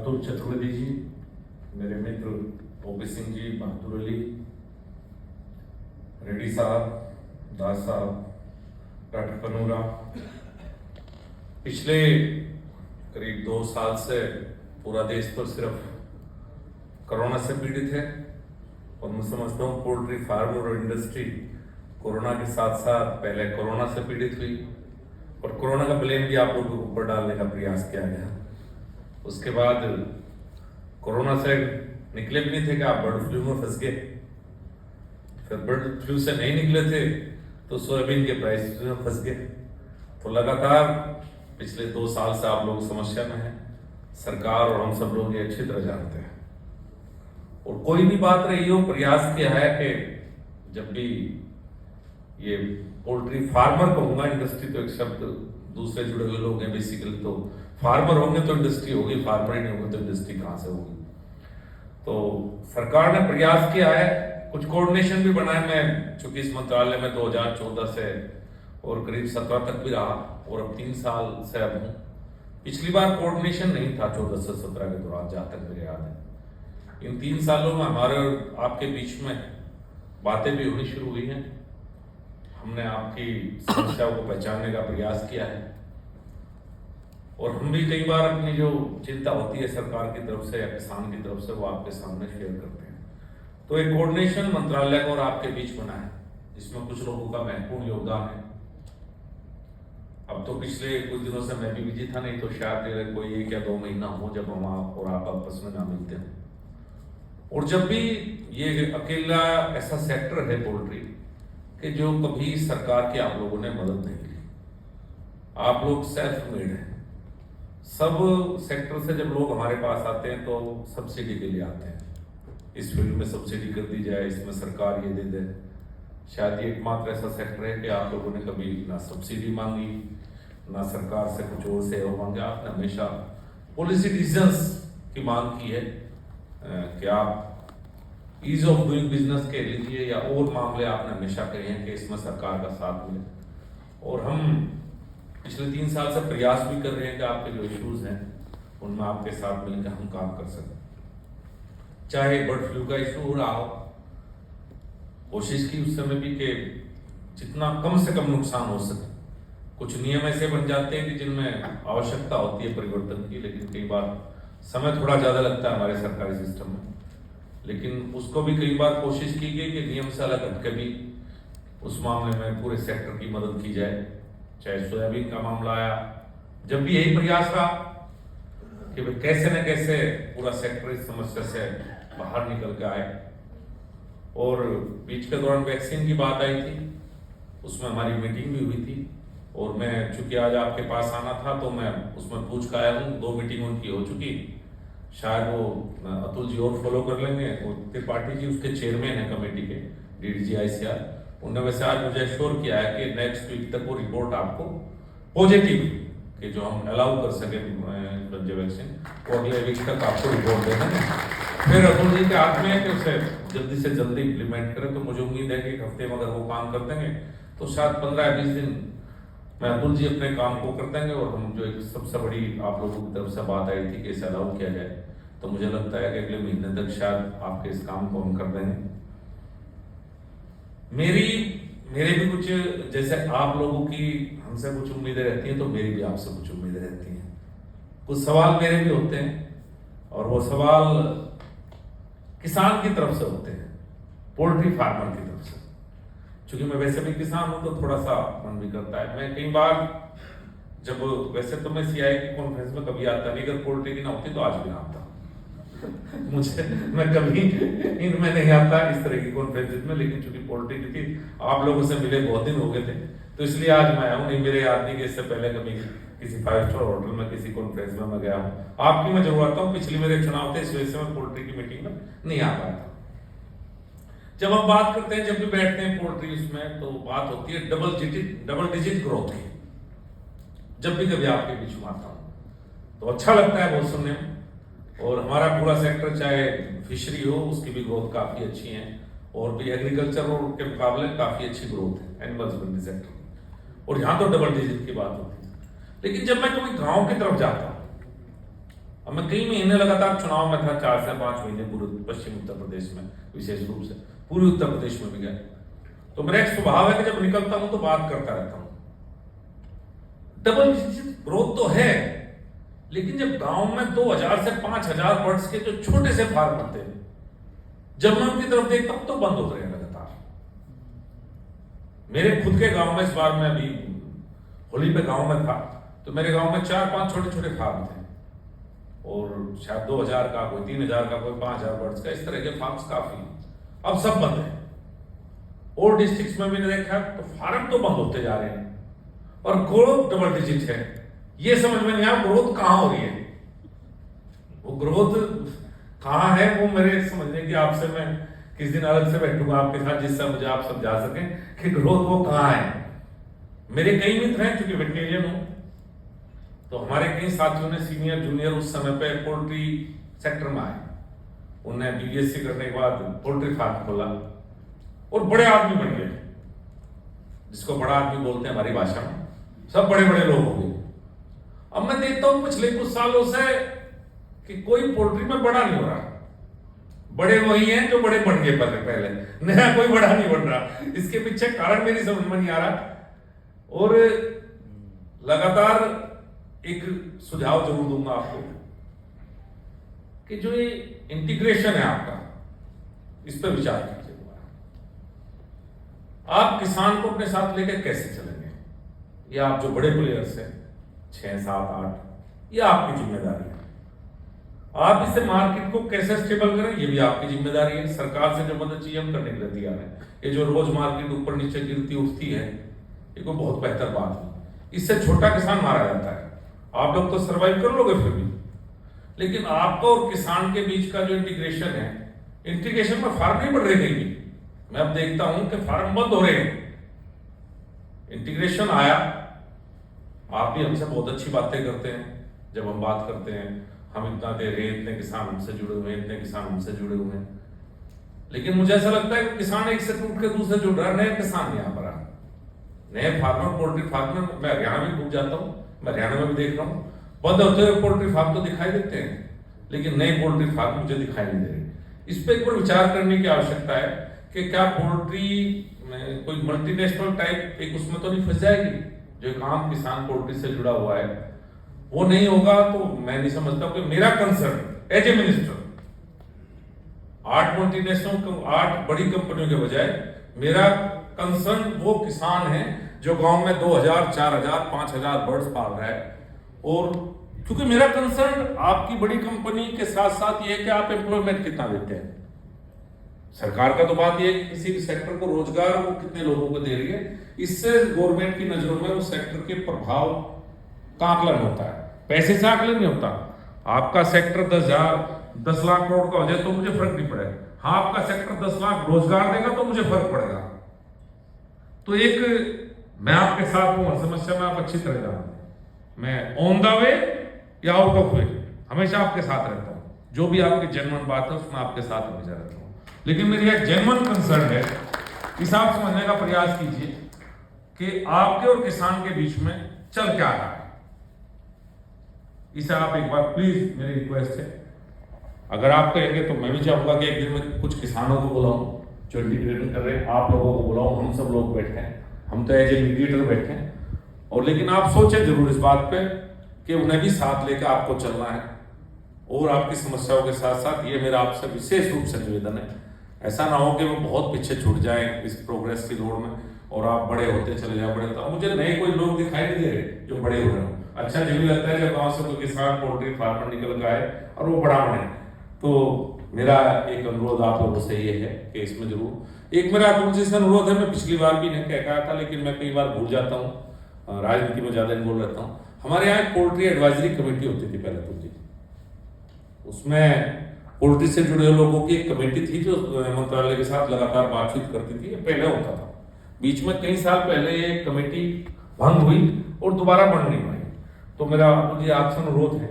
अतुल चतुर्वेदी जी, मेरे मित्र ओपी सिंह जी, बहादुर अली, रेड्डी साहब, दास साहब, डॉक्टर कनूरा, पिछले करीब 2 साल से पूरा देश तो सिर्फ कोरोना से पीड़ित है और मैं समझता हूँ पोल्ट्री फार्म और इंडस्ट्री कोरोना के साथ साथ पहले कोरोना से पीड़ित हुई और कोरोना का ब्लेम भी आप लोगों के ऊपर डालने का प्रयास किया गया। उसके बाद कोरोना से निकले भी नहीं थे कि आप बर्ड फ्लू में फंस गए, फिर बर्ड फ्लू से नहीं निकले थे तो सोयाबीन के प्राइस में फंस गए। तो लगातार पिछले 2 साल से आप लोग समस्या में हैं, सरकार और हम सब लोग ये अच्छी तरह जानते हैं और कोई भी बात रही हो प्रयास किया है कि जब भी ये पोल्ट्री फार्मर कहूंगा, इंडस्ट्री तो एक शब्द दूसरे जुड़े हुए लोग हैं, बेसिकली तो फार्मर होंगे तो इंडस्ट्री होगी, फार्मर ही नहीं होंगे तो इंडस्ट्री कहां से होगी। तो सरकार ने प्रयास किया है, कुछ कोऑर्डिनेशन भी बनाए। मैं चूंकि इस मंत्रालय में 2014 से और करीब 17 तक भी रहा और अब 3 साल से अब हूं। पिछली बार कोऑर्डिनेशन नहीं था 14 से 17 के दौरान, जहां तक मुझे याद है। इन 3 सालों में हमारे और आपके बीच में बातें भी होनी शुरू हुई हैं। हमने आपकी समस्याओं को पहचानने का प्रयास किया है और हम भी कई बार अपनी जो चिंता होती है सरकार की तरफ से या किसान की तरफ से वो आपके सामने शेयर करते हैं। तो एक कोऑर्डिनेशन मंत्रालय और आपके बीच बना है, जिसमें कुछ लोगों का महत्वपूर्ण योगदान है। अब तो पिछले कुछ दिनों से मैं भी बिजी था, नहीं तो शायद कोई 1 या 2 महीना हो जब हम आप और आप आपस में ना मिलते हैं। और जब भी ये अकेला ऐसा सेक्टर है पोल्ट्री कि जो कभी सरकार की आप लोगों ने मदद नहीं ली, आप लोग सेल्फ मेड हैं। सब सेक्टर से जब लोग हमारे पास आते हैं तो सब्सिडी के लिए आते हैं, इस फील्ड में सब्सिडी कर दी जाए, इसमें सरकार ये दे दे। शायद ये एकमात्र ऐसा सेक्टर है कि आप लोगों ने कभी ना सब्सिडी मांगी ना सरकार से कुछ और सेवा मांगे। आपने हमेशा पॉलिसी डिसीजंस की मांग की है कि आप ईज ऑफ डूइंग बिजनेस के लीजिए या और मामले आपने हमेशा कहे हैं कि इसमें सरकार का साथ मिले। और हम पिछले 3 साल से प्रयास भी कर रहे हैं कि आपके जो इश्यूज हैं उनमें आपके साथ मिलकर हम काम कर सकें। चाहे बर्ड फ्लू का इशू हो रहा हो, कोशिश की उस समय भी कि जितना कम से कम नुकसान हो सके। कुछ नियम ऐसे बन जाते हैं कि जिनमें आवश्यकता होती है परिवर्तन की, लेकिन कई बार समय थोड़ा ज्यादा लगता है हमारे सरकारी सिस्टम में। लेकिन उसको भी कई बार कोशिश की गई कि नियम से अलग हटके भी उस मामले में पूरे सेक्टर की मदद की जाए। चाहे सोयाबीन का मामला आया, जब भी यही प्रयास रहा कि भाई कैसे न कैसे पूरा सेक्टर इस समस्या से बाहर निकल के आए। और बीच के दौरान वैक्सीन की बात आई थी, उसमें हमारी मीटिंग भी हुई थी और मैं चूंकि आज आपके पास आना था तो मैं उसमें पूछ के आया हूँ। 2 मीटिंग उनकी हो चुकी, शायद वो अतुल जी और फॉलो कर लेंगे। और त्रिपाठी जी उसके चेयरमैन है कमेटी के, DDG-ICR। उन्होंने वैसे आज मुझे एश्योर किया है कि नेक्स्ट वीक तक वो रिपोर्ट आपको पॉजिटिव कि जो हम अलाउ कर सके वैक्सीन, वो अगले वीक तक आपको रिपोर्ट दे देंगे। फिर अतुल जी के हाथ में है कि उसे जल्दी से जल्दी इम्प्लीमेंट करें। तो मुझे उम्मीद है कि 1 हफ्ते में अगर वो काम कर देंगे तो शायद 15 या 20 दिन में अतुल जी अपने काम को कर देंगे। और हम जो एक सबसे बड़ी आप लोगों की तरफ से बात आई थी कि इसे अलाउ किया जाए, तो मुझे लगता है कि अगले महीने तक शायद आपके इस काम को हम कर देंगे। मेरे भी कुछ, जैसे आप लोगों की हमसे कुछ उम्मीदें रहती हैं तो मेरी भी आपसे कुछ उम्मीदें रहती हैं। कुछ सवाल मेरे भी होते हैं और वो सवाल किसान की तरफ से होते हैं, पोल्ट्री फार्मर की तरफ से। क्योंकि मैं वैसे भी किसान हूं तो थोड़ा सा मन भी करता है। मैं कई बार जब, वैसे तो मैं CI की कॉन्फ्रेंस में कभी आता नहीं, अगर पोल्ट्री की ना होती तो आज भी ना आता। मैं कभी इनमें नहीं आता इस तरह की कॉन्फ्रेंस में, लेकिन चूंकि पोल्ट्री की थी, आप लोगों से मिले बहुत दिन हो गए थे तो इसलिए आज मैं आया हूँ। नहीं मेरे याद नहीं कि इससे पहले कभी किसी 5 स्टार होटल में किसी कॉन्फ्रेंस में मैं गया हूँ। आपकी मैं जरूर आता हूँ, पिछली मेरे चुनाव थे इस वजह से मैं पोल्ट्री की मीटिंग में नहीं आ पाया था। जब हम बात करते हैं, जब भी बैठते हैं पोल्ट्री उसमें, तो बात होती है डबल डिजिट ग्रोथ की। जब भी कभी आपके बीच में आता हूं तो अच्छा लगता है बहुत सुनने में। और हमारा पूरा सेक्टर चाहे फिशरी हो, उसकी भी ग्रोथ काफी अच्छी है और भी एग्रीकल्चर के मुकाबले काफी अच्छी ग्रोथ है एनिमल हस्बेंड्री सेक्टर की। और यहाँ तो डबल डिजिट की बात होती है। लेकिन जब मैं कभी गांव की तरफ जाता हूँ अब मैं कई महीने लगातार चुनाव में था, 4 से 5 महीने पूरे पश्चिम उत्तर प्रदेश में, विशेष रूप से पूर्वी उत्तर प्रदेश में भी गया। तो मेरा एक स्वभाव है कि जब निकलता हूं तो बात करता रहता हूं। डबल ग्रोथ तो है, लेकिन जब गांव में 2000 से 5000 बर्ड्स के जो छोटे से फार्म बनते हैं, जब मैं उनकी तरफ देखता हूं तो बंद होते रहे लगातार। मेरे खुद के गांव में, इस बार मैं अभी होली पे गांव में था, तो मेरे गांव में 4-5 छोटे छोटे फार्म थे, और शायद 2000 का, कोई 3000 का, कोई 5000 बर्ड्स का, इस तरह के फार्म्स काफी। अब सब बंद है। और डिस्ट्रिक्ट्स में भी देखा तो फार्म तो बंद होते जा रहे हैं और ग्रोथ डबल डिजिट है। ये समझ में नहीं आया ग्रोथ कहां हो रही है, वो ग्रोथ कहां है, वो मेरे समझने की आपसे मैं किस दिन अलग से बैठूंगा आपके साथ, जिससे मुझे आप समझा सकें कि ग्रोथ वो कहां है। मेरे कई मित्र हैं, चूंकि वेटनेरियन हूं, तो हमारे कई साथियों ने सीनियर जूनियर उस समय पे पोल्ट्री सेक्टर में आए, उन्होंने बीएससी करने के बाद पोल्ट्री फार्म खोला और बड़े आदमी बन गए, जिसको बड़ा आदमी बोलते हैं हमारी भाषा में, सब बड़े बड़े लोग हो गए। अब मैं देखता हूं पिछले कुछ सालों से कि कोई पोल्ट्री में बड़ा नहीं हो रहा, बड़े वही हैं जो बड़े बन गए पहले, नया कोई बड़ा नहीं बन रहा। इसके पीछे कारण मेरी समझ में नहीं आ रहा, और लगातार एक सुझाव जरूर दूंगा आपको कि जो ये इंटीग्रेशन है आपका, इस पर विचार कीजिए दोबारा। आप किसान को अपने साथ लेकर कैसे चलेंगे, ये आप जो बड़े प्लेयर्स हैं 6, 7, 8, ये आपकी जिम्मेदारी है। आप इससे मार्केट को कैसे स्टेबल करें, ये भी आपकी जिम्मेदारी है। सरकार से जो मदद चाहिए हम करने के लिए तैयार है। ये जो रोज मार्केट ऊपर नीचे गिरती उठती है, ये कोई बहुत बेहतर बात है। इससे छोटा किसान मारा जाता है। आप लोग तो सर्वाइव कर लोगे फिर भी, लेकिन आपका और किसान के बीच का जो इंटीग्रेशन है, इंटीग्रेशन में फार्म नहीं बढ़ रहे कहीं भी। मैं अब देखता हूं कि फार्म बंद हो रहे हैं। इंटीग्रेशन आया, आप भी हमसे बहुत अच्छी बातें करते हैं, जब हम बात करते हैं हम इतना दे रहे हैं, इतने किसान हमसे जुड़े हुए हैं, इतने किसान हमसे जुड़े हुए हैं, लेकिन मुझे ऐसा लगता है कि किसान एक से टूट के दूसरे जुड़ रहा है, नए किसान यहाँ पर नए फार्मर, पोल्ट्री फार्मर। मैं हरियाणा भी घूम जाता हूँ, मैं हरियाणा में भी देख रहा हूँ, बंद होते हुए पोल्ट्री फार्म तो दिखाई देते हैं, लेकिन नए पोल्ट्री फार्म मुझे दिखाई नहीं दे रहे। इस पर एक बार विचार करने की आवश्यकता है कि क्या पोल्ट्री में कोई मल्टीनेशनल टाइप एक उसमें तो नहीं फंस जाएगी। जो एक आम किसान पोल्ट्री से जुड़ा हुआ है वो नहीं होगा, तो मैं नहीं समझता कि मेरा concern as a minister 8 multinational 8 बड़ी कंपनियों के बजाय मेरा कंसर्न वो किसान है जो गांव में 2000, 4000, 5000 बर्ड्स पाल रहा है। और क्योंकि मेरा कंसर्न आपकी बड़ी कंपनी के साथ साथ ये है कि आप एम्प्लॉयमेंट कितना देते हैं। सरकार का तो बात यह है कि किसी भी सेक्टर को रोजगार वो कितने लोगों को दे रही है, इससे गवर्नमेंट की नजरों में उस सेक्टर के प्रभाव का आकलन होता है, पैसे से आकलन नहीं होता। आपका सेक्टर 10 लाख करोड़ का हो जाए तो मुझे फर्क नहीं पड़ेगा, हाँ आपका सेक्टर 10 लाख रोजगार देगा तो मुझे फर्क पड़ेगा। तो एक मैं आपके साथ हूं, समस्या में आप अच्छी तरह जानते हैं, मैं ऑन द वे या आउट ऑफ वे हमेशा आपके साथ रहता हूं। जो भी आपकी जेन्युइन बात है उसमें आपके साथ हमेशा रहता हूं, लेकिन मेरी एक जेन्युइन कंसर्न है, इस आप समझने का प्रयास कीजिए कि आपके और किसान के बीच में चल क्या रहा है। इसे आप एक बार प्लीज, मेरी रिक्वेस्ट है, अगर आप कहेंगे तो मैं भी चाहूंगा कि एक दिन में कुछ किसानों को बुलाऊं जो इंटीग्रेशन कर रहे हैं, आप लोगों को बुलाऊं, हम सब लोग बैठे हैं, हम तो एज ए मीडिएटर बैठे हैं। और लेकिन आप सोचें जरूर इस बात पे कि उन्हें भी साथ लेकर आपको चलना है, और आपकी समस्याओं के साथ साथ ये मेरा आपसे विशेष रूप से निवेदन है, ऐसा ना हो कि वो बहुत पीछे छूट जाए इस प्रोग्रेस की दौड़ में और आप बड़े होते चले जाए, बड़े होते। मुझे नए कोई लोग दिखाई नहीं दे रहे जो बड़े हो रहे हो। अच्छा जब भी लगता है जब गांव से कोई किसान पोल्ट्री फार्मर निकल के आए और वो बड़ा बने। तो मेरा एक अनुरोध आप लोगों से ये है कि इसमें जरूर एक मेरा तुमसे अनुरोध है, मैं पिछली बार भी नहीं कहा था, लेकिन मैं कई बार भूल जाता हूँ, राजनीति में ज्यादा इन्वॉल्व रहता हूँ। हमारे यहाँ एक पोल्ट्री एडवाइजरी कमेटी होती थी पहले तो जी, उसमें पोल्ट्री से जुड़े लोगों की एक कमेटी थी जो मंत्रालय के साथ लगातार बातचीत करती थी। पहले होता था, बीच में कई साल पहले ये कमेटी भंग हुई और दोबारा बन नहीं पाई। तो मेरा मुझे आपसे अनुरोध है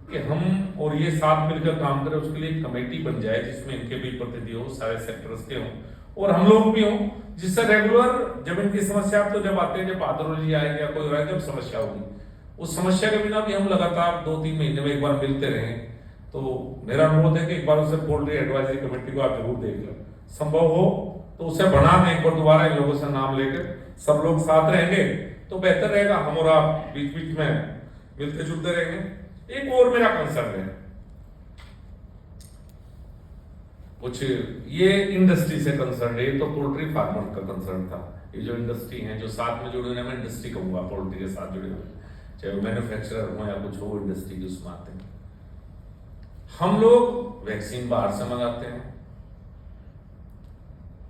कि हम और ये साथ मिलकर काम करें, उसके लिए एक कमेटी बन जाए जिसमें इनके भी प्रतिनिधि हो, सारे सेक्टर्स के हों और हम लोग भी हों, जिससे रेगुलर जब इनकी समस्या तो जब आते हैं, जब भादरौली आएंगे या कोई जब समस्या होगी उस समस्या के बिना भी हम लगातार 2-3 महीने में एक बार मिलते रहे। तो मेरा अनुरोध है कि एक बार उसे पोल्ट्री एडवाइजरी कमेटी को आप जरूर देख लें, संभव हो तो उसे बना दें एक बार दोबारा, इन लोगों से नाम लेकर सब लोग साथ रहेंगे तो बेहतर रहेगा। हम और आप बीच बीच में मिलते जुलते रहेंगे। एक और मेरा कंसर्न है, कुछ ये इंडस्ट्री से कंसर्न है, तो पोल्ट्री फार्मर का कंसर्न था। ये जो इंडस्ट्री है, जो साथ में जुड़े हुए, मैं इंडस्ट्री कहूंगा, पोल्ट्री के साथ जुड़े हुए, चाहे वो मैन्युफैक्चरर हो या कुछ हो, इंडस्ट्री की उसमें आते हैं। हम लोग वैक्सीन बाहर से मंगाते हैं,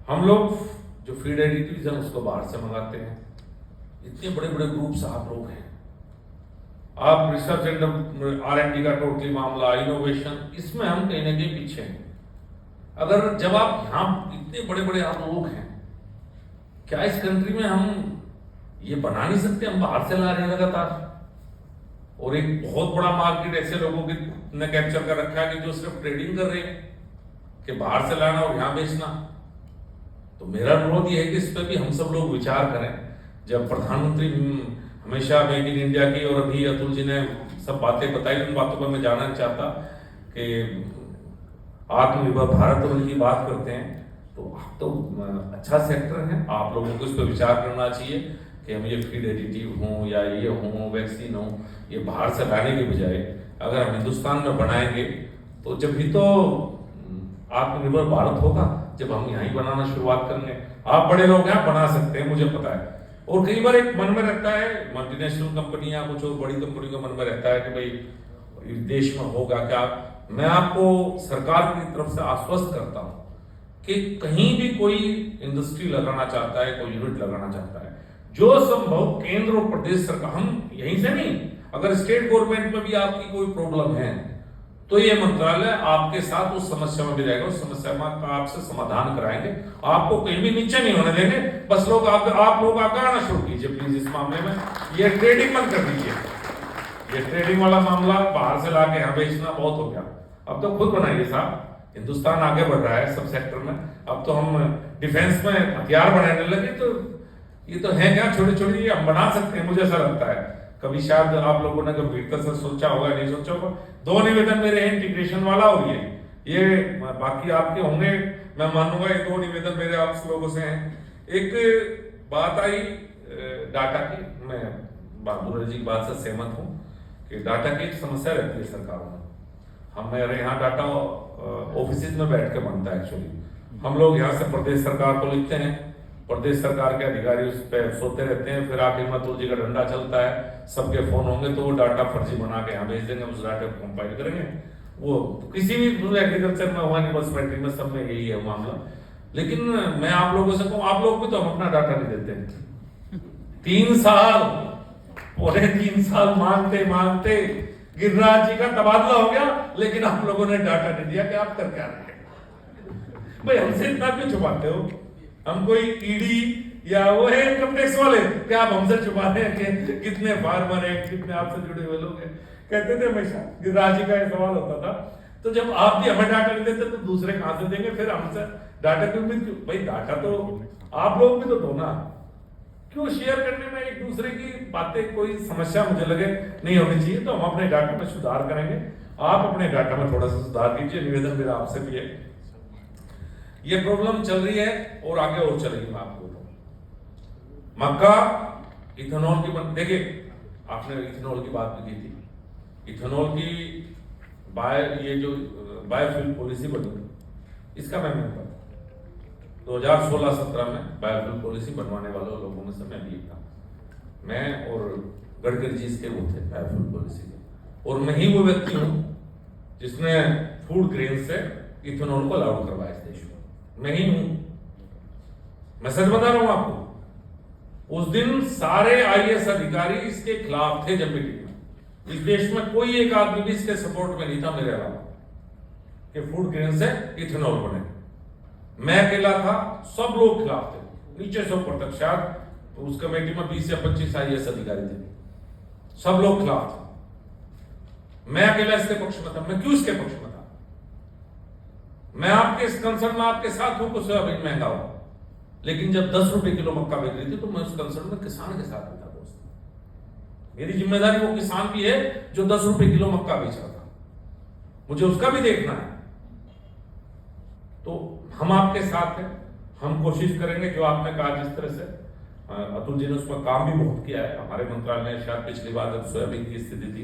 हम लोग जो फीड एडिटिव्स हैं उसको बाहर से मंगाते हैं। इतने बड़े बड़े ग्रुप्स आप लोग हैं, आप रिसर्च एंड R&D का टोटली मामला, इनोवेशन, इसमें हम कहीं ना कहीं पीछे हैं। अगर जब आप यहाँ इतने बड़े बड़े आप लोग हैं, क्या इस कंट्री में हम ये बना नहीं सकते? हम बाहर से ला रहे हैं लगातार, और एक बहुत बड़ा मार्केट ऐसे लोगों की ने कैप्चर कर रखा है कि जो सिर्फ ट्रेडिंग कर रहे हैं कि बाहर से लाना और यहाँ बेचना। तो मेरा अनुरोध ये है कि इस पर भी हम सब लोग विचार करें। जब प्रधानमंत्री हमेशा मेक इन इंडिया की, और अभी अतुल जी ने सब बातें बताई, उन बातों पर मैं जानना चाहता कि आत्मनिर्भर भारत और उनकी बात करते हैं, तो आप तो अच्छा सेक्टर है, आप लोगों को इस पर विचार करना चाहिए कि हम ये फीड एडिटिव हों या ये हों, वैक्सीन हो, ये बाहर से लाने के बजाय अगर हम हिंदुस्तान में बनाएंगे तो जब भी तो आत्मनिर्भर भारत होगा, जब हम यहाँ ही बनाना शुरुआत करेंगे। आप बड़े लोग हैं, आप बना सकते हैं, मुझे पता है। और कई बार एक मन में रहता है, मल्टीनेशनल कंपनियां, कुछ और बड़ी कंपनी का मन में रहता है कि भाई देश में होगा क्या। मैं आपको सरकार की तरफ से आश्वस्त करता हूं कि कहीं भी कोई इंडस्ट्री लगाना चाहता है, कोई यूनिट लगाना चाहता है, जो संभव केंद्र और प्रदेश सरकार, हम यहीं से नहीं, अगर स्टेट गवर्नमेंट में भी आपकी कोई प्रॉब्लम है तो ये मंत्रालय आपके साथ उस समस्या में भी रहेगा, उस समस्या का आपसे समाधान कराएंगे। आपको कहीं भी नीचे नहीं होने देंगे। बस लोग आप लोग आगे आना शुरू कीजिए प्लीज इस मामले में। ये ट्रेडिंग मत कर दीजिए, ये ट्रेडिंग वाला मामला बाहर से लाके यहाँ बेचना बहुत हो गया। अब तो खुद बनाइए साहब, हिंदुस्तान आगे बढ़ रहा है सब सेक्टर में। अब तो हम डिफेंस में हथियार बनाने लगे, तो ये तो है क्या, छोटे छोटे ये हम बना सकते हैं। मुझे ऐसा लगता है, कभी शायद आप लोगों ने गंभीरता से सोचा होगा, नहीं सोचा होगा। 2 निवेदन मेरे हैं, इंटीग्रेशन वाला और ये बाकी आपके होंगे, मैं मानूंगा। ये 2 निवेदन मेरे आप लोगों से हैं। एक बात आई डाटा की, मैं बहादुर जी की बात से सहमत हूँ कि डाटा की एक समस्या रहती है सरकारों में। हमारे यहाँ डाटा ऑफिस में बैठ के बनता है एक्चुअली। हम लोग यहाँ से प्रदेश सरकार को लिखते हैं, प्रदेश सरकार के अधिकारी उस पर सोते रहते हैं, फिर आखिर में अतुल जी का डंडा चलता है, सबके फोन होंगे तो वो डाटा फर्जी बना के यहाँ भेज देंगे, उस डाटा को कंपाइल करेंगे। वो किसी भी एग्रीकल्चर में हुआ, यूनिवर्सिटी में, सब में यही है मामला। लेकिन मैं आप लोगों से कहूँ, आप लोग भी तो हम अपना डाटा नहीं देते। 3 साल, पूरे 3 साल मांगते मांगते गिरिराज जी का तबादला हो गया, लेकिन आप लोगों ने डाटा नहीं दिया कि आप कर क्या रहे हैं। भाई हमसे इतना क्यों छुपाते हो? हम कोई ईडी या वो है इनकम टैक्स वाले, क्या आप हमसे छुपा रहे हैं कि कितने फार्मर हैं, कितने आपसे जुड़े हुए लोग हैं? कहते थे हमेशा, गिरिराज जी का ये सवाल होता था। तो जब आप भी हमें डाटा नहीं देते तो दूसरे कहां से देंगे? फिर हमसे डाटा क्यों? भाई डाटा तो आप लोग भी तो दो ना, क्यों शेयर करने में एक दूसरे की बातें? कोई समस्या मुझे लगे नहीं होनी चाहिए, तो हम अपने डाटा में सुधार करेंगे। आप अपने डाटा में थोड़ा सा सुधार कीजिए, निवेदन मेरा आपसे भी है। ये प्रॉब्लम चल रही है और आगे और चलेगी। मैं आपको मक्का इथेनॉल की देखिए, आपने इथेनॉल की बात भी की थी। इथेनॉल की ये जो बायोफ्यूल पॉलिसी बनी, इसका मैं मेंबर 2016-17 में बायोफ्यूल पॉलिसी बनवाने वाले लोगों में से मैं भी था। मैं और गडकरी जी इसके वो थे बायोफ्यूल पॉलिसी के, और मैं ही वो व्यक्ति हूं जिसने फूड ग्रेन से इथेनॉल को अलाउ करवाया इस देश में। मैं ही हूं, मैं सच बता रहा हूं आपको। उस दिन सारे IAS अधिकारी इसके खिलाफ थे जब मीटिंग में। इस देश में कोई एक आदमी भी इसके सपोर्ट में नहीं था मेरे अलावा कि फूड ग्रेन से इथेनॉल बने। मैं अकेला था, सब लोग खिलाफ थे, नीचे से ऊपर तक। शायद उस कमेटी में 20 या 25 IAS अधिकारी थे, सब लोग खिलाफ थे। मैं अकेला इसके पक्ष में था। मैं क्यों इसके पक्ष में था? मैं आपके इस कंसर्न में आपके साथ हूं, कुछ अभी महंगा हो, लेकिन जब 10 रुपए किलो मक्का बिक रही थी तो मैं उस कंसर्न में किसान के साथ था दोस्त। मेरी जिम्मेदारी वो किसान भी है जो 10 रुपए किलो मक्का बेच रहा था, मुझे उसका भी देखना है। तो हम आपके साथ हैं, हम कोशिश करेंगे जो आपने कहा जिस तरह से अतुल जी ने उसमें काम भी बहुत किया है। हमारे मंत्रालय ने शायद पिछली बार जब सोयाबीन की स्थिति थी,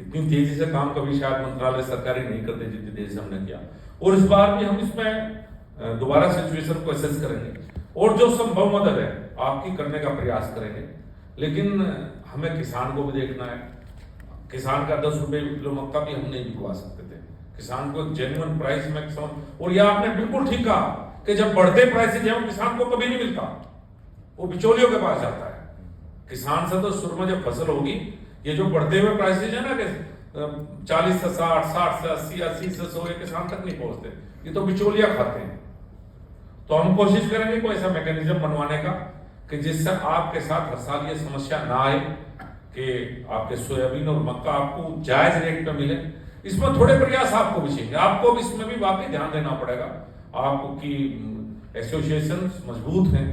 इतनी तेजी से काम कभी शायद मंत्रालय सरकारी नहीं करते जितनी तेजी से हमने किया। और इस बार भी हम इसमें दोबारा सिचुएशन को एसेस करेंगे और जो संभव मदद है आपकी करने का प्रयास करेंगे। लेकिन हमें किसान को भी देखना है। किसान का 10 रुपए किलो मक्का भी हम नहीं बिकवा सकते थे। किसान को जेन्युइन प्राइस में समझ, और यह आपने बिल्कुल ठीक कहा कि जब बढ़ते प्राइसेज हैं किसान को कभी नहीं मिलता, वो बिचौलियों के पास जाता है। किसान से तो शुरू में जब फसल होगी, ये जो बढ़ते हुए प्राइसेज है ना कि 40 से 60, 60 से 80, 80 से 100, ये किसान तक नहीं पहुंचते, ये तो बिचौलिया खाते हैं। तो हम कोशिश करेंगे कोई ऐसा मैकेनिज्म बनवाने का कि जिससे आपके साथ हर साल ये समस्या ना आए कि आपके सोयाबीन और मक्का आपको जायज रेट पे मिले। इसमें थोड़े प्रयास आपको भी चाहिए, आपको भी इसमें भी वाकई ध्यान देना पड़ेगा। आपकी एसोसिएशन मजबूत हैं,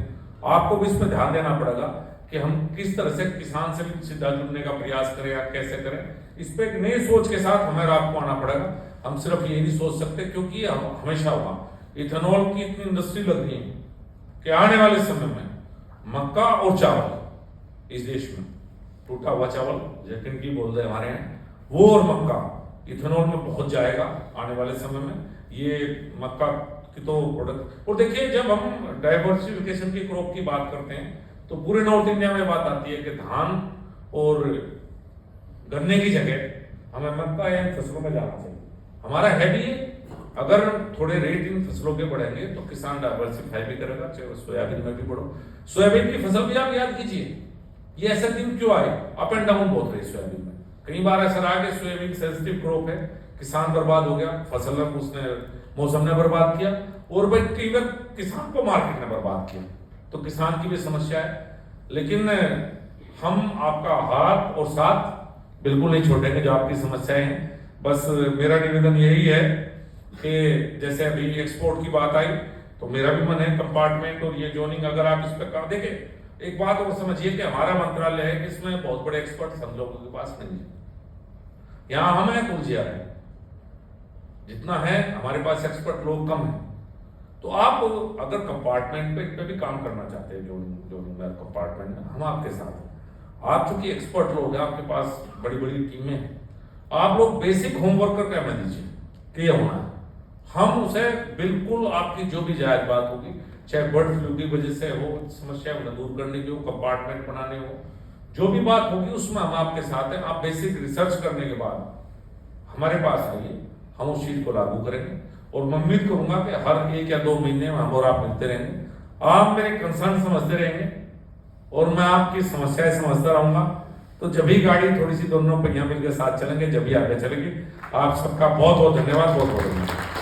आपको भी इसमें ध्यान देना पड़ेगा कि हम किस तरह से किसान से भी सीधा जुड़ने का प्रयास करें या कैसे करें। इस पर एक नई सोच के साथ हमें आपको आना पड़ेगा। हम सिर्फ ये नहीं सोच सकते, क्योंकि हमेशा हुआ इथेनॉल की इतनी इंडस्ट्री लग रही है कि आने वाले समय में मक्का और चावल इस देश में, टूटा हुआ चावल जैकिन की बोलते हैं हमारे यहाँ, वो और मक्का इथेनॉल में बहुत जाएगा आने वाले समय में। ये मक्का की तो प्रोडक्ट, और देखिए जब हम डाइवर्सिफिकेशन की क्रॉप की बात करते हैं तो पूरे नॉर्थ इंडिया में बात आती है कि धान और गन्ने की जगह हमें मक्का या इन फसलों में जाना चाहिए। हमारा है भी, अगर थोड़े रेट इन फसलों के बढ़ेंगे तो किसान डाइवर्सिफाई भी करेगा, चाहे सोयाबीन में भी बढ़ो। सोयाबीन की फसल भी आप याद कीजिए, ये ऐसे दिन क्यों आए, अप एंड डाउन बहुत रही सोयाबीन में। कई बार ऐसा रहा कि सोयाबीन सेंसिटिव क्रॉप है, किसान बर्बाद हो गया, फसल में उसने मौसम ने बर्बाद किया, और भाई कई बार किसान को मार्केट ने बर्बाद किया। तो किसान की भी समस्या है, लेकिन हम आपका हाथ और साथ बिल्कुल नहीं छोड़ेंगे जो आपकी समस्याएं हैं। बस मेरा निवेदन यही है कि जैसे अभी एक्सपोर्ट की बात आई तो मेरा भी मन है कंपार्टमेंट और ये जोनिंग अगर आप इस पर कर देंगे। एक बात और समझिए कि हमारा मंत्रालय है कि इसमें बहुत बड़े एक्सपर्ट हम लोगों के पास नहीं है। यहाँ हम हैं कुलजिया है, जितना है हमारे पास एक्सपर्ट लोग कम है। तो आप अगर कंपार्टमेंट पे भी काम करना चाहते हैं जोनिंग में कंपार्टमेंट में, हम आपके साथ हैं। आप चूंकि एक्सपर्ट लोग हैं, आपके पास बड़ी बड़ी टीमें हैं, आप लोग बेसिक होमवर्क करके हमें दीजिए कि ये होना है। हम उसे बिल्कुल आपकी जो भी जायज बात होगी, चाहे बर्ड फ्लू की वजह से हो समस्या उन्हें दूर करने की हो, कंपार्टमेंट बनाने हो, जो भी बात होगी उसमें हम आपके साथ हैं। आप बेसिक रिसर्च करने के बाद हमारे पास आइए, हम उस चीज को लागू करेंगे। और मैं उम्मीद करूंगा कि हर 1 या 2 महीने में हम और आप मिलते रहेंगे, आप मेरे कंसर्न समझते रहेंगे और मैं आपकी समस्याएं समझता रहूंगा। तो जब भी गाड़ी थोड़ी सी दोनों पहिया मिलकर साथ चलेंगे, जब भी आगे चलेंगे। आप सबका बहुत बहुत धन्यवाद, बहुत बहुत धन्यवाद।